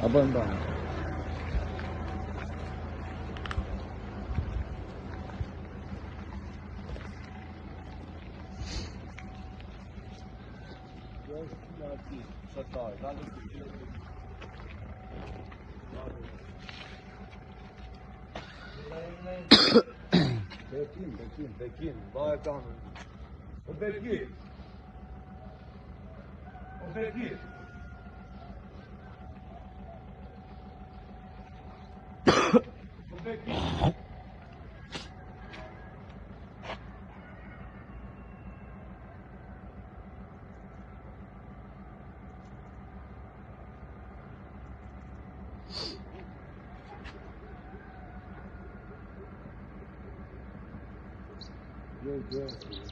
A bën banë. Bekim, baie kanın. O Bekim. O Bekim. O Bekim.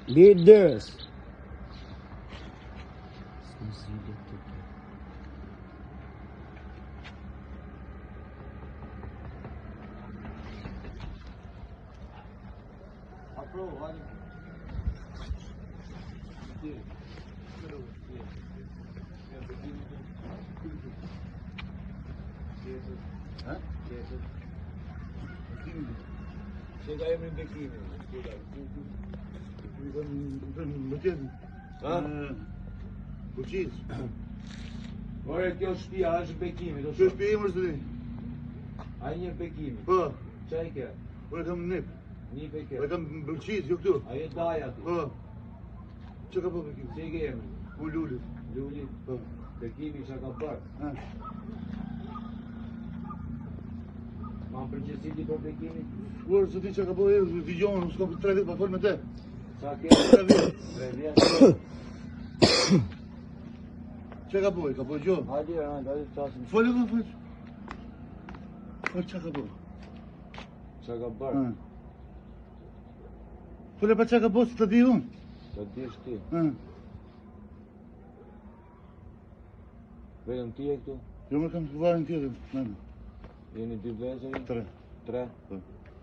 Liders. Apro, hadi. Ha? Chega aí, Bekim. Ha? Buqiz. Ore, kjo shtëpia është Bekimi, do Kjo shoh. shtëpi im është zëri. Ai një Bekimi. Po, Çaj ke? ore kam nip. Një Bekim. Ore kam Buqiz, jo këtu. Ai e daj aty. Po. Që ka po Bekim? Si ke emrin? U lulit. Luli. Po. Bekimi çka ka bërë? Ha. Ma përgjithësi ti për Bekimin? Ore, së ti që ka po e, t'i gjohën, s'ka për 3 vjet pa fol me te. Sa ke? 3 vjet. 3 vjet. Që ka po e, ka po e gjohën. Hajde, hajde, tasim. Folë ka fol. Folë që ka po. Çka ka Ha. bërë? Folë pa që ka po, së të di unë. Të dish ti. Ha. Vetëm ti e këtu? Jo më kam të varën tjetër. Nëmë. Jeni dy vezëri? 3. 3. Po.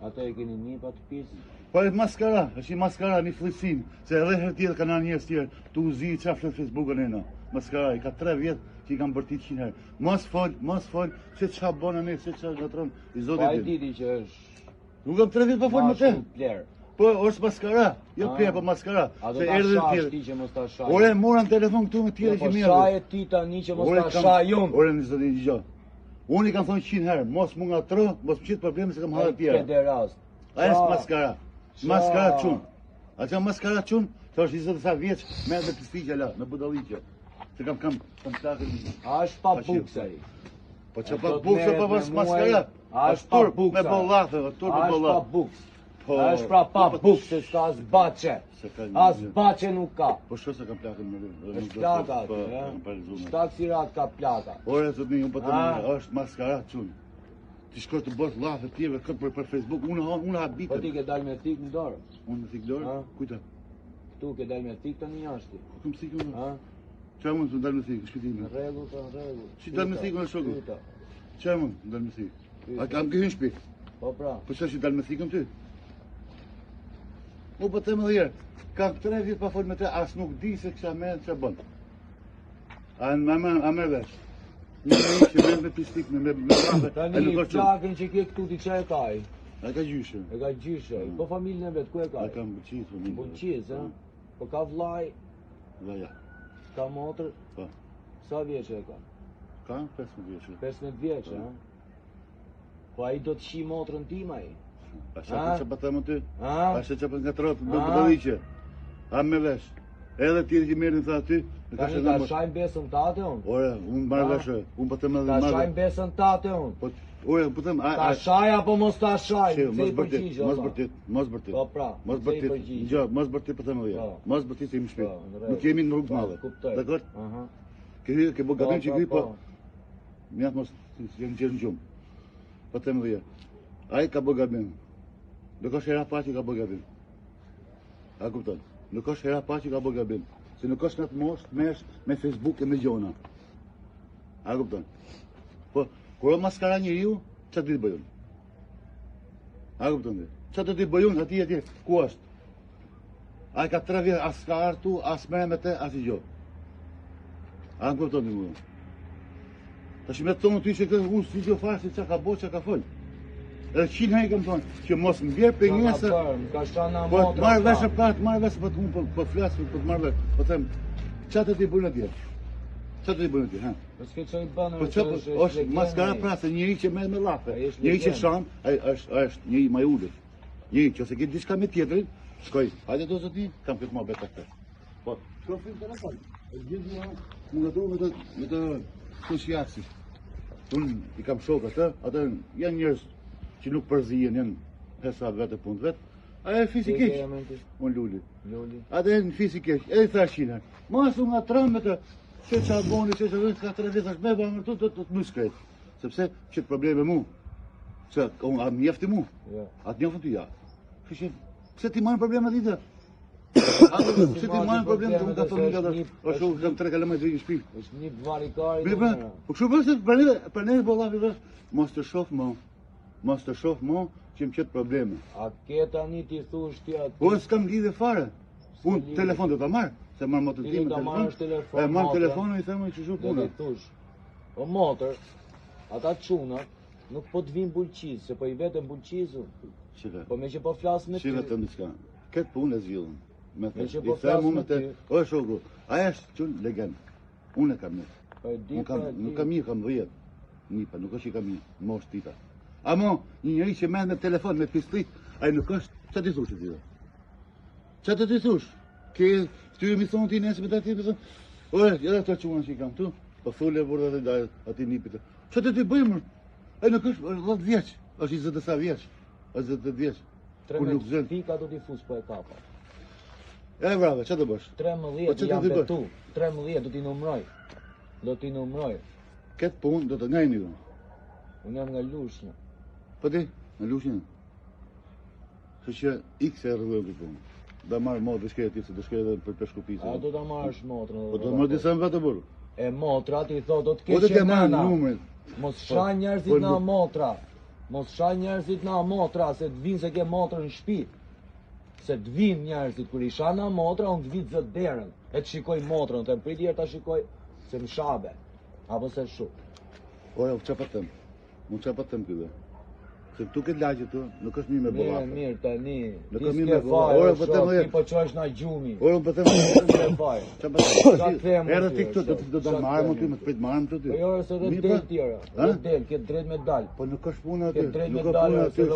Ata e keni një pa të pisë? Po e maskara, është i maskara, një flisin, se edhe herë tjetër ka nërë njerës tjerë, tu uzi qa flet Facebookën e na. Maskara, i ka 3 vjetë që i kam bërti 100 herë. Mos fol, se qa bënë ne, se qa gatron, i Pa zotit e din. diti që është Nuk kam 3 vjetë pa fol me te. plerë. Po, është maskara, jo plerë, po maskara. A do Se ta erdhe shash tjetër. ti që mos ta shaj? Ore, mora në telefon këtu me Jo, tjerë po që mirë. shaje ti tani që mos ta shaj unë. Ore, në zotin gjë. Unë i kam thonë 100 herë, mos mu nga tro, mos më qitë probleme se kam hadhe tjera. Pederast. A është maskara. Maskara çun. A që maskara çun? Të është 20 sa vjeç, merr me pistigja la, në budalliqe. Se kam plakën. A është pa buksa ai. Po që A pa do të buksa merret pa me pas mua, maskara. a është pa Turp buksa. me bollathë, turp A me është pa bollathë. buks. Po. A është pra pa buks, se s'ka as bache. Se ka një As gjë. bache nuk ka. Po shko se kam plakën me rrugë. Është plaka aty, Po, e? kam paralizuar. Shtak sirat ka plaka. Ore zotni, unë po të Ah. më, është maskara çun. Ti shkoj të bësh llafë të tjerë këtë për Facebook, unë habit. Po ti ke dalë me thik në dorë. Unë me siglor, Ah. kujta. Tu ke dalë me thik tani jashtë. Ku më siglor? Ha? Çfarë mund të ndal me sik, shpëtimi. Në rregull, po në rregull. Si dalë me thikën e shokut? Pyeta. Çfarë mund të ndal me sik? A kam gëhin shtëpi? Po pra. Po çfarë si dal me thikën ty? Po të më dhjerë, kam 3 vjet pa fol me te, as nuk di se kësha merë që bën. A merë vesh. Një që merë me pistik, me lafe, Tani e nuk është qëmë. plakën që ke këtu ti çe e ka ai? A ka gjyshe. E ka gjyshe. Po familjen e vet ku e ka? A kam bëqiz, po një. Buqiz, ha? Po ka vllai, Dhe ja. ka motër, Po. sa vjeç e ka? Ka 15 vjeqe. 15 vjeç, ha? Po ai do të shi motrën tim ai. A shë që pa të më ty? Ha? A shë që pa nga të rotë, Ah. do të dhiqe. A me vesh. Edhe tjerë që merë në tha ty, në ka Tani shë ta në më. shajm besën tate unë. Ore, unë marrë Ah. veshë, unë po të më Ta dhe shajm besën tate unë. Po, ore, po të më, Ta shaj apo mos ta shaj? Që, Pse mos i bërtit, përgjigj, mos valla? bërtit, mos bërtit. Po pra, Mos pse i bërtit, përgjigj? gjë, mos bërtit për të më dhja. Po. Mos bërtit se im shpit. Po, në rregull. Nuk jemi në rrugë Po, madhe. kuptoj. Dakor? Aha. Ke bo gabim që Po, gri, po, po, mjatë mos, jenë gjerë në gjumë. Për të më dhja. Ai ka bo gabim. Nuk është hera pa që ka bo gabim. A kupton? Nuk është hera pa që ka bo gabim. Se nuk është në të moshë të mesh me Facebook e me gjona. A kupton? Po, kur o maskara njeriu, çfarë do të bëjun? A kupton ti? Çfarë do të bëjun atje, ku është? Ai ka 3 vjet, as ka artu, as merre me te, as i gjë. A më kupton ti mua? Și me thonë ty që këtë unë studio fare se çka ka bo, çka ka fol. Edhe qinë ai kam thonë që mos më vjer për njëse. Më ka shana Po motra. marr vesh prap, marr vesh po unë po flas po të marr vesh. Po them çfarë ti bën atje? Çfarë ti bën atje, ha? Po s'ke çoj bën. Po çfarë është maskara pra se njëri që merr me llafe. Njëri që shon, ai është njëri më i ulët. Njëri që se ke diçka me tjetrin, shkoj. Hajde do zoti, kam këtë mohabet atë. Po, shofim telefon. Gjithmonë më ndodhu me të sociaci. Unë i kam shok atë janë njerëz që nuk përzihen, janë hesab vetë punë vetë. Ai fizikisht. Unë luli. Atë në fizikisht, edhe thashin. Mos u ngatron me të se çfarë boni, se çfarë ka tre vjet tash me vëmë të më shkret. Sepse çet probleme mu. Se unë a mjefti mu? Jo. Atë njoftë ty ja. Kështu pse ti marr probleme ditë? Se ti marr probleme unë ka familja është u kam 3 kilometra në shtëpi. Është një varikari. Po kështu bëhet për ne bollavi vesh. Mos të shoh më që më qet probleme. A ke tani ti thush ti atë? Po s'kam lidhje fare. Unë telefon do ta marr, se marr motën time telefon. E marr telefonin i them që shoh punë. Thush. O motër, ata çunat nuk po të vinë bulqiz, se po i vetëm bulqizu. Çfarë? Po me që po flas me ty. Çfarë të diçka. Këtë punë e zgjidhën. Me Me që të. po I them flas unë me të. ty. O shoku, ai është çun legend. Unë e kam një. Po e di. Nuk kam një, kam 10. Një pa, nuk është që kam një. Mosh tita. Amo, një njeri që merr me telefon me pistolet, ai nuk është. Çfarë ti thosh ti? Çfarë ti thosh? Ke ty më thon ti nesër me ta ti më thon. Ore, ja ato çuan që kam tu. Po thule burrë të dal aty nipit. Çfarë ti bëjmë? Ai nuk është 10 vjeç, është 20 sa vjeç. Është 10 vjeç. Kur nuk zën. Pika do t'i fus po e kapa. E bravo, çfarë do bësh? 13 jam betu. 13 do t'i numroj. Do t'i numroj. Këtë punë do të ngajni ju. Unë jam nga Lushnja. Po ti, në Lushnjë. Kështu që ikse rrugë këtë punë. Da marr modë shkëti ti se do shkoj edhe për peshkupicë. A do ta marrësh motrën? Po do marr disa vetë burr. E motra ti thot do të Po do kesh të marr nëna. numrin. Mos shaj njerëzit na motra. Mos shaj njerëzit na motra se të vinë se ke motrën në shtëpi. Se të vinë njerëzit kur i shana motra, unë të vi zot derën. E të shikoj motrën, të prit herë ta shikoj se më shabe. Apo se shu. Ora, çfarë them? Unë çfarë them këtu? Se tu këtë lagje tu, nuk është mirë me bolla. Mirë, tani. Nuk Ti është mirë s'ke me bolla. faj, Ora, o po shok, them ti po qosh na gjumi. Ora, po them. S'ke faj. Çfarë them? Era ti këtu do të marrëm aty, më të prit marrëm aty. Po jo, se do Mirë, del po. tjera. Ha? Do del, ke drejt me dal. Po nuk është puna aty. Ke drejt me Nuk ka dalë, puna se aty.